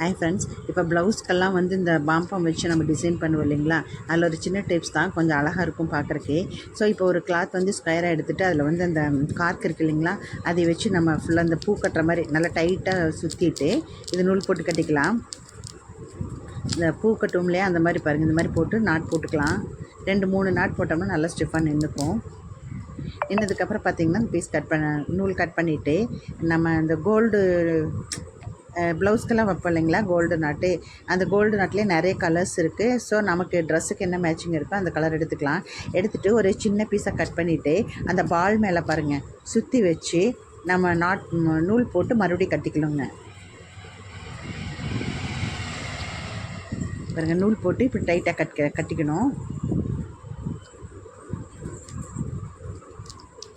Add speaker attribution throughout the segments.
Speaker 1: Hi friends, இப்போ ப்ளவுஸ்க்கெல்லாம் வந்து இந்த பாம்பம் வச்சு நம்ம டிசைன் பண்ணுவோம் இல்லைங்களா, அதில் ஒரு சின்ன டிப்ஸ் தான், கொஞ்சம் அழகாக இருக்கும் பார்க்குறக்கே. ஸோ இப்போ ஒரு கிளாத் வந்து ஸ்கொயராக எடுத்துகிட்டு அதில் வந்து அந்த கார்க் இருக்குது இல்லைங்களா, அதை வச்சு நம்ம ஃபுல்லாக அந்த பூ கட்டுற மாதிரி நல்லா டைட்டாக சுற்றிட்டு இது நூல் போட்டு கட்டிக்கலாம். இந்த பூ கட்டும் இல்லையா, அந்த மாதிரி பாருங்கள், இந்த மாதிரி போட்டு நாட் போட்டுக்கலாம். 2-3 நாட் போட்டோம்னா நல்லா ஸ்டிஃபாக நின்றுக்கும். நின்றதுக்கப்புறம் பார்த்திங்கன்னா பீஸ் நூல் கட் பண்ணிவிட்டு நம்ம இந்த கோல்டு ப்ளவுஸ்க்கெல்லாம் வைப்போம் இல்லைங்களா, கோல்டு நாட்டு, அந்த கோல்டு நாட்லேயே நிறைய கலர்ஸ் இருக்குது. ஸோ நமக்கு ட்ரெஸ்ஸுக்கு என்ன மேட்சிங் இருக்கோ அந்த கலர் எடுத்துக்கலாம். எடுத்துகிட்டு ஒரு சின்ன பீஸை கட் பண்ணிவிட்டு அந்த பால் மேலே பாருங்கள் சுற்றி வச்சு நம்ம நூல் போட்டு மறுபடியும் கட்டிக்கணுங்க. பாருங்கள், நூல் போட்டு இப்படி டைட்டாக கட்டிக்கணும்.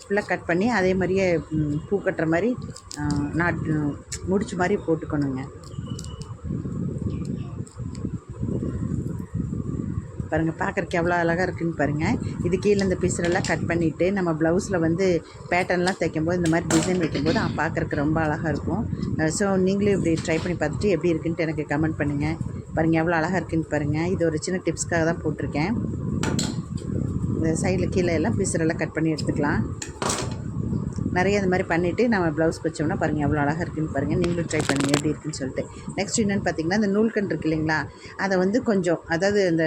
Speaker 1: ஃபுல்லாக கட் பண்ணி அதே மாதிரியே பூ கட்டுற மாதிரி முடிச்சு மாதிரி போட்டுக்கணுங்க. பாருங்கள், பார்க்குறக்கு எவ்வளோ அழகாக இருக்குதுன்னு பாருங்கள். இது கீழே இந்த பீஸரெல்லாம் கட் பண்ணிவிட்டு நம்ம ப்ளவுஸில் வந்து பேட்டர்ன்லாம் தைக்கும்போது இந்த மாதிரி டிசைன் வைக்கும்போது பார்க்குறக்கு ரொம்ப அழகாக இருக்கும். ஸோ நீங்களும் இப்படி ட்ரை பண்ணி பார்த்துட்டு எப்படி இருக்குன்ட்டு எனக்கு கமெண்ட் பண்ணுங்கள். பாருங்கள் எவ்வளோ அழகாக இருக்குதுன்னு பாருங்கள். இது ஒரு சின்ன டிப்ஸ்க்காக தான் போட்டிருக்கேன். இந்த சைடில் கீழே எல்லாம் பீஸரெல்லாம் கட் பண்ணி எடுத்துக்கலாம். நிறைய இந்த மாதிரி பண்ணிவிட்டு நம்ம ப்ளவுஸ் வச்சோம்னா பாருங்கள் எவ்வளோ அழகாக இருக்குதுன்னு பாருங்கள். நீங்களும் ட்ரை பண்ணுங்கள் எப்படி இருக்குதுன்னு சொல்லிட்டு. நெக்ஸ்ட் என்னென்னு பார்த்திங்கன்னா, இந்த நூல்கண்டு இருக்குது இல்லைங்களா, அதை வந்து கொஞ்சம், அதாவது இந்த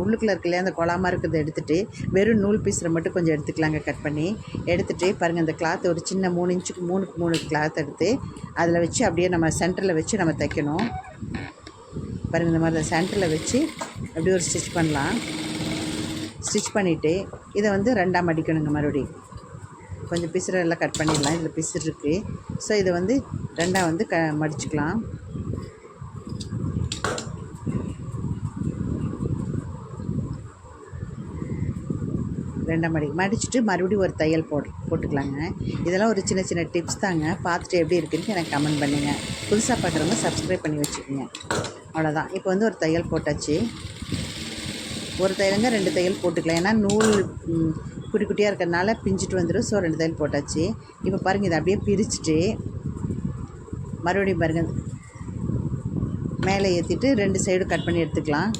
Speaker 1: உள்ளுக்குள்ளே இருக்கு இல்லையா, அந்த கொலாமல் இருக்கிறத எடுத்துகிட்டு வெறும் நூல் பீஸில் மட்டும் கொஞ்சம் எடுத்துக்கலாங்க. கட் பண்ணி எடுத்துகிட்டு பாருங்கள், அந்த கிளாத் ஒரு சின்ன 3 இன்ச்சுக்கு 3x3 கிளாத் எடுத்து அதில் வச்சு அப்படியே நம்ம சென்டரில் வச்சு நம்ம தைக்கணும். பாருங்கள், இந்த மாதிரி சென்டரில் வச்சு அப்படியே ஒரு ஸ்டிச் பண்ணலாம். ஸ்டிச் பண்ணிவிட்டு இதை வந்து 2ஆக மடிக்கணுங்க. மறுபடியும் கொஞ்சம் பிசுரெல்லாம் கட் பண்ணிடலாம். இதில் பிசுறு இருக்குது. ஸோ இதை வந்து 2ஆக வந்து மடிச்சுக்கலாம். மடிச்சுட்டு மறுபடியும் ஒரு தையல் போட்டுக்கலாங்க. இதெல்லாம் ஒரு சின்ன சின்ன டிப்ஸ் தாங்க. பார்த்துட்டு எப்படி இருக்குன்னு எனக்கு கமெண்ட் பண்ணுங்கள். புதுசாக பார்க்குறவங்க சப்ஸ்கிரைப் பண்ணி வச்சுக்கோங்க. அவ்வளோதான். இப்போ வந்து ஒரு தையல் போட்டாச்சு. ஒரு தையலுங்க 2 தையல் போட்டுக்கலாம். ஏன்னா நூல் குட்டி குட்டியாக இருக்கிறதுனால பிஞ்சிட்டு வந்துடும். ஸோ 2 தையல் போட்டாச்சு. இப்போ பாருங்கள், இதை அப்படியே பிரிச்சுட்டு மறுபடியும் பாருங்கள் மேலே ஏற்றிட்டு 2 சைடு கட் பண்ணி எடுத்துக்கலாம்.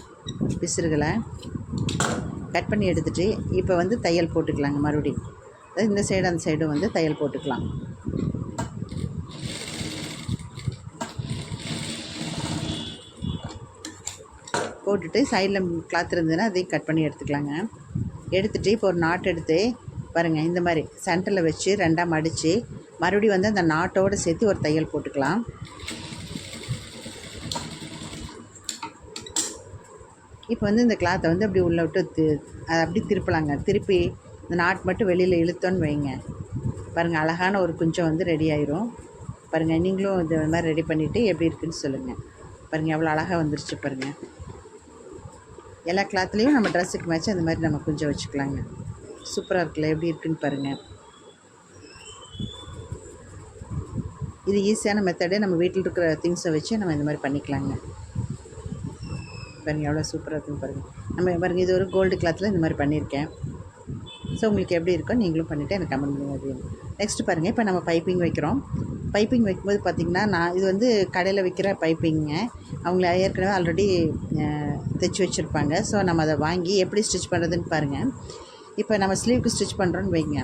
Speaker 1: பிசுறுகளை கட் பண்ணி எடுத்துகிட்டு இப்போ வந்து தையல் போட்டுக்கலாங்க. மறுபடியும் இந்த சைடு அந்த சைடும் வந்து தையல் போட்டுக்கலாம். போட்டுட்டு சைடில் கிளாத் இருந்ததுன்னா அதையும் கட் பண்ணி எடுத்துக்கலாங்க. எடுத்துகிட்டு இப்போ ஒரு நாட் எடுத்து பாருங்கள், இந்த மாதிரி சென்டரில் வச்சு 2ஆக மடித்து மறுபடியும் வந்து அந்த நாட்டோடு சேர்த்து ஒரு தையல் போட்டுக்கலாம். இப்போ வந்து இந்த கிளாத்தை வந்து அப்படி உள்ளே விட்டு அதை அப்படி திருப்பலாங்க. திருப்பி இந்த நாட் மட்டும் வெளியில் இழுத்தோன்னு வைங்க. பாருங்கள், அழகான ஒரு குஞ்சம் வந்து ரெடி ஆயிரும். பாருங்கள், நீங்களும் இது மாதிரி ரெடி பண்ணிவிட்டு எப்படி இருக்குதுன்னு சொல்லுங்கள். பாருங்கள் எவ்வளோ அழகாக வந்துருச்சு பாருங்கள். எல்லா கிளாத்லேயும் நம்ம ட்ரெஸ்ஸுக்கு மேட்ச் அந்த மாதிரி நம்ம கொஞ்சம் வச்சுக்கலாங்க. சூப்பராக இருக்குல்ல, எப்படி இருக்குன்னு பாருங்கள். இது ஈஸியான மெத்தடு. நம்ம வீட்டில் இருக்கிற திங்ஸை வச்சு நம்ம இந்த மாதிரி பண்ணிக்கலாங்க. பாருங்கள் எவ்வளோ சூப்பராக இருக்குன்னு பாருங்கள். நம்ம பாருங்கள், இது ஒரு கோல்டு கிளாத்தில் இந்த மாதிரி பண்ணியிருக்கேன். ஸோ உங்களுக்கு எப்படி இருக்கோ நீங்களும் பண்ணிவிட்டு எனக்கு கமெண்ட் பண்ணுங்க. நெக்ஸ்ட்டு பாருங்கள், இப்போ நம்ம பைப்பிங் வைக்கிறோம். பைப்பிங் வைக்கும்போது பார்த்திங்கன்னா, இது வந்து கடையில் விற்கிற பைப்பிங்க. அவங்கள ஏற்கனவே ஆல்ரெடி தைச்சி வச்சுருப்பாங்க. ஸோ நம்ம அதை வாங்கி எப்படி ஸ்டிச் பண்ணுறதுன்னு பாருங்கள். இப்போ நம்ம ஸ்லீவுக்கு ஸ்டிச் பண்ணுறோன்னு வைங்க.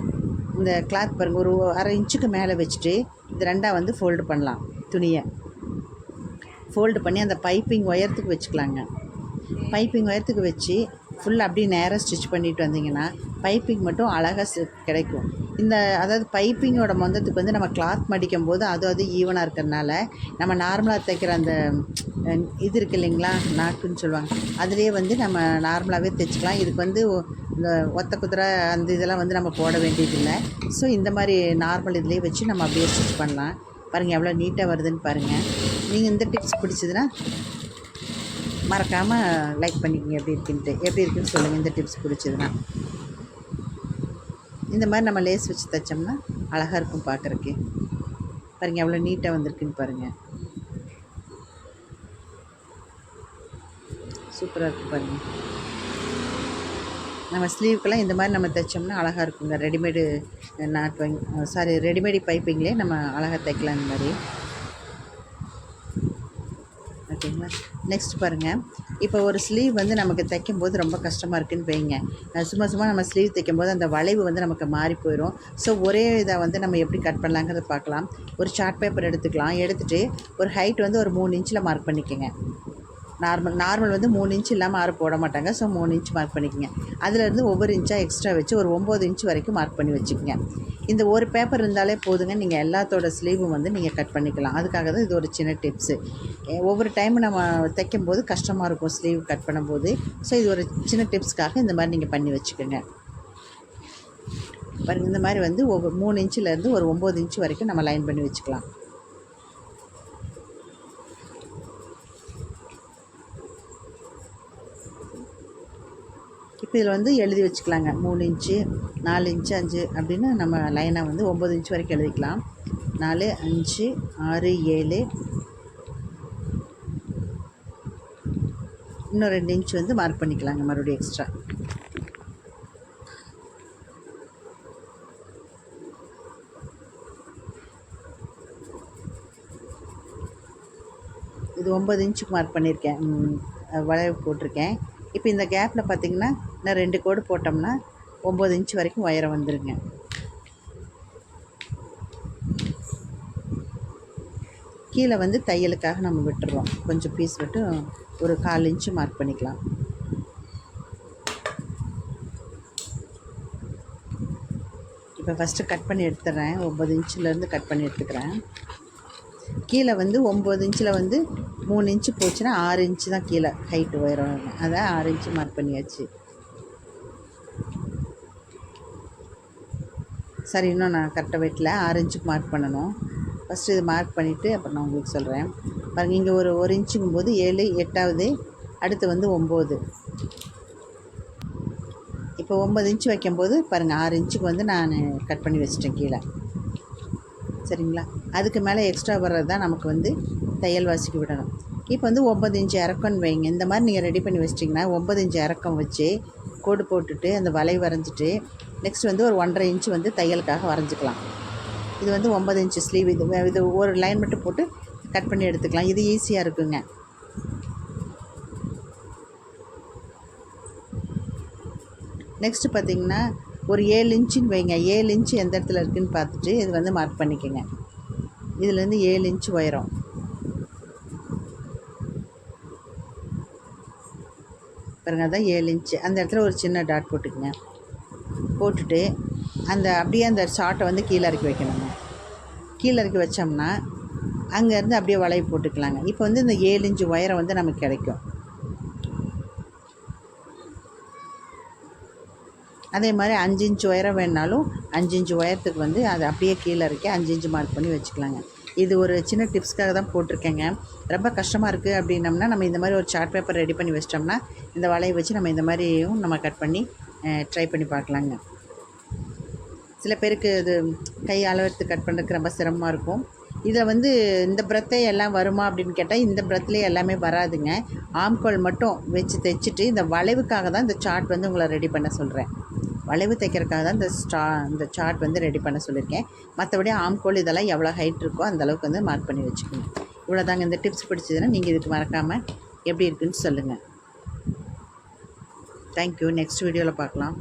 Speaker 1: இந்த கிளாத் பாருங்கள், ஒரு 1/2 இன்ச்சுக்கு மேலே வச்சுட்டு இது 2ஆக வந்து ஃபோல்டு பண்ணலாம். துணியை ஃபோல்டு பண்ணி அந்த பைப்பிங் ஒயரத்துக்கு வச்சுக்கலாங்க. பைப்பிங் ஒயரத்துக்கு வச்சு ஃபுல்லாக அப்படியே நேராக ஸ்டிச் பண்ணிட்டு வந்தீங்கன்னா பைப்பிங் மட்டும் அழகாக கிடைக்கும். அதாவது பைப்பிங்கோட மொந்தத்துக்கு வந்து நம்ம கிளாத் மடிக்கும் போது அது ஈவனாக இருக்கிறதுனால நம்ம நார்மலாக தைக்கிற அந்த இது இருக்குது இல்லைங்களா, நாக்குன்னு சொல்லுவாங்க, அதுலேயே வந்து நம்ம நார்மலாகவே தைச்சிக்கலாம். இதுக்கு வந்து இந்த ஒத்த குதிரை அந்த இதெல்லாம் வந்து நம்ம போட வேண்டியதில்லை. ஸோ இந்த மாதிரி நார்மல் இதுலேயே வச்சு நம்ம அப்படியே ஸ்டிச் பண்ணலாம். பாருங்கள் எவ்வளோ நீட்டாக வருதுன்னு பாருங்கள். நீங்கள் இந்த டிப்ஸ் பிடிச்சதுன்னா மறக்காமல் லைக் பண்ணிக்கோங்க. எப்படி இருக்குன்னு சொல்லுங்கள். இந்த டிப்ஸ் பிடிச்சதுன்னா இந்த மாதிரி நம்ம லேஸ் வச்சு தைச்சோம்னா அழகாக இருக்கும் பார்க்குறக்கு. பாருங்கள் எவ்வளோ நீட்டாக வந்திருக்குன்னு பாருங்கள். சூப்பராக இருக்குது பாருங்கள். நம்ம ஸ்லீவுக்கெல்லாம் இந்த மாதிரி நம்ம தைச்சோம்னா அழகாக இருக்குங்க. ரெடிமேடு பைப்பிங்லேயே நம்ம அழகாக தைக்கலாம் இந்த மாதிரி. ஓகேங்களா. நெக்ஸ்ட் பாருங்கள், இப்போ ஒரு ஸ்லீவ் வந்து நமக்கு தைக்கும்போது ரொம்ப கஷ்டமாக இருக்குதுன்னு வைங்க. சும்மா நம்ம ஸ்லீவ் தைக்கும்போது அந்த வளைவு வந்து நமக்கு மாறி போயிடும். ஸோ ஒரே இதை வந்து நம்ம எப்படி கட் பண்ணலாங்கிறத பார்க்கலாம். ஒரு சார்ட் பேப்பர் எடுத்துக்கலாம். எடுத்துகிட்டு ஒரு ஹைட் வந்து ஒரு 3 இன்ச்சில் மார்க் பண்ணிக்கோங்க. நார்மல் வந்து 3 இன்ச் இல்லாமல் யாரும் போட மாட்டாங்க. ஸோ 3 இன்ச் மார்க் பண்ணிக்கோங்க. அதிலேருந்து ஒவ்வொரு இன்ச்சாக எக்ஸ்ட்ரா வச்சு ஒரு 9 இன்ச் வரைக்கும் மார்க் பண்ணி வச்சுக்கோங்க. இந்த ஒரு பேப்பர் இருந்தாலே போதுங்க, நீங்கள் எல்லாத்தோட ஸ்லீவும் வந்து நீங்கள் கட் பண்ணிக்கலாம். அதுக்காக தான் இது ஒரு சின்ன டிப்ஸு. ஒவ்வொரு டைமும் நம்ம தைக்கும்போது கஷ்டமாக இருக்கும் ஸ்லீவ் கட் பண்ணும்போது. ஸோ இது ஒரு சின்ன டிப்ஸ்க்காக இந்த மாதிரி நீங்கள் பண்ணி வச்சுக்கோங்க. பாருங்கள், இந்த மாதிரி வந்து 3 இன்ச்சிலேருந்து ஒரு 9 இன்ச் வரைக்கும் நம்ம லைன் பண்ணி வச்சுக்கலாம். இப்போ இதில் வந்து எழுதி வச்சுக்கலாங்க. 3 இன்ச்சு, 4 இன்ச்சு, 5 அப்படின்னு நம்ம லைனாக வந்து 9 இன்ச் வரைக்கும் எழுதிக்கலாம். 4, 5, 6, 7, இன்னும் 2 இன்ச் வந்து மார்க் பண்ணிக்கலாங்க மறுபடியும் எக்ஸ்ட்ரா. இது 9 இன்ச்சுக்கு மார்க் பண்ணியிருக்கேன், வளைவு போட்டிருக்கேன். இப்போ இந்த கேப்பில் பார்த்திங்கன்னா இன்னும் 2 கோடு போட்டோம்னா 9 இன்ச் வரைக்கும் உயரம் வந்துருங்க. கீழே வந்து தையலுக்காக நம்ம விட்டுறோம். கொஞ்சம் பீஸ் விட்டு ஒரு 1/4 இன்ச்சு மார்க் பண்ணிக்கலாம். இப்போ ஃபஸ்ட்டு கட் பண்ணி எடுத்துடுறேன். 9 இன்ச்சிலேருந்து கட் பண்ணி எடுத்துக்கிறேன். கீழே வந்து 9 இன்ச்சில் வந்து 3 இன்ச்சு போச்சுன்னா 6 இன்ச்சு தான் கீழே ஹைட்டு உயரம். அதான் 6 இன்ச்சு மார்க் பண்ணியாச்சு. சரி, இன்னும் நான் கரெக்டாக வெட்டல. 6 இன்ச்சுக்கு மார்க் பண்ணணும். ஃபஸ்ட்டு இது மார்க் பண்ணிவிட்டு அப்புறம் நான் உங்களுக்கு சொல்கிறேன். பாருங்கள், இங்கே ஒரு இன்ச்சுங்கும் போது 7, 8ஆவது, அடுத்து வந்து 9. இப்போ 9 இன்ச்சு வைக்கும்போது பாருங்கள், 6 இன்ச்சுக்கு வந்து நான் கட் பண்ணி வச்சிட்டேன் கீழே. சரிங்களா. அதுக்கு மேலே எக்ஸ்ட்ரா வர்றது தான் நமக்கு வந்து தையல் வாசிக்கு விடணும். இப்போ வந்து 9 இன்ச்சு இறக்கம்னு வைங்க. இந்த மாதிரி நீங்கள் ரெடி பண்ணி வச்சிட்டிங்கன்னா 9 இன்ச்சு இறக்கம் வச்சு கோடு போட்டுட்டு அந்த வலை வரைஞ்சிட்டு நெக்ஸ்ட் வந்து ஒரு 1.5 இன்ச்சு வந்து தையலுக்காக வரைஞ்சிக்கலாம். இது வந்து 9 இன்ச்சு ஸ்லீவ். இது ஒரு லைன் மட்டும் போட்டு கட் பண்ணி எடுத்துக்கலாம். இது ஈஸியாக இருக்குங்க. நெக்ஸ்ட்டு பார்த்திங்கன்னா ஒரு 7 இன்ச்சுன்னு வைங்க. 7 இன்ச்சு எந்த இடத்துல இருக்குதுன்னு பார்த்துட்டு இது வந்து மார்க் பண்ணிக்கோங்க. இதுலேருந்து 7 இன்ச்சு உயரம். பாருங்க, அதான் 7 இன்ச்சு. அந்த இடத்துல ஒரு சின்ன டாட் போட்டுக்கோங்க. போட்டுட்டு அப்படியே அந்த ஷார்ட்டை வந்து கீழே இறக்கி வைக்கணுங்க. கீழே இறக்கி வச்சோம்னா அங்கேருந்து அப்படியே வளைவு போட்டுக்கலாங்க. இப்போ வந்து இந்த 7 இன்ச்சு உயரம் வந்து நமக்கு கிடைக்கும். அதே மாதிரி 5 இன்ச் உயரம் வேணுனாலும் 5 இன்ச் உயரத்துக்கு வந்து அதை அப்படியே கீழே இறக்கி 5 இன்ச்சு மார்க் பண்ணி வச்சுக்கலாங்க. இது ஒரு சின்ன டிப்ஸ்க்காக தான் போட்டிருக்கேங்க. ரொம்ப கஷ்டமாக இருக்குது அப்படின்னம்னா நம்ம இந்த மாதிரி ஒரு சார்ட் பேப்பர் ரெடி பண்ணி வச்சிட்டோம்னா இந்த வலையை வச்சு நம்ம இந்த மாதிரியும் நம்ம கட் பண்ணி ட்ரை பண்ணி பார்க்கலாங்க. சில பேருக்கு இது கை அளவெடுத்து கட் பண்ணுறதுக்கு ரொம்ப சிரமமாக இருக்கும். இதில் வந்து இந்த பிரத்தை எல்லாம் வருமா அப்படின்னு கேட்டால் இந்த பிரத்துலேயே எல்லாமே வராதுங்க. ஆம்கோல் மட்டும் வச்சு தைச்சிட்டு இந்த வளைவுக்காக தான் இந்த சார்ட் வந்து உங்களை ரெடி பண்ண சொல்கிறேன். வளைவு தைக்கிறதுக்காக தான் இந்த சார்ட் வந்து ரெடி பண்ண சொல்லியிருக்கேன். மற்றபடி ஆம்கோல் இதெல்லாம் எவ்வளோ ஹைட் இருக்கோ அந்தளவுக்கு வந்து மார்க் பண்ணி வச்சுக்கோங்க. இவ்வளோ தாங்க. இந்த டிப்ஸ் பிடிச்சதுன்னா நீங்கள் இதுக்கு மறக்காமல் எப்படி இருக்குதுன்னு சொல்லுங்கள். தேங்க்யூ. நெக்ஸ்ட் வீடியோவில் பார்க்கலாம்.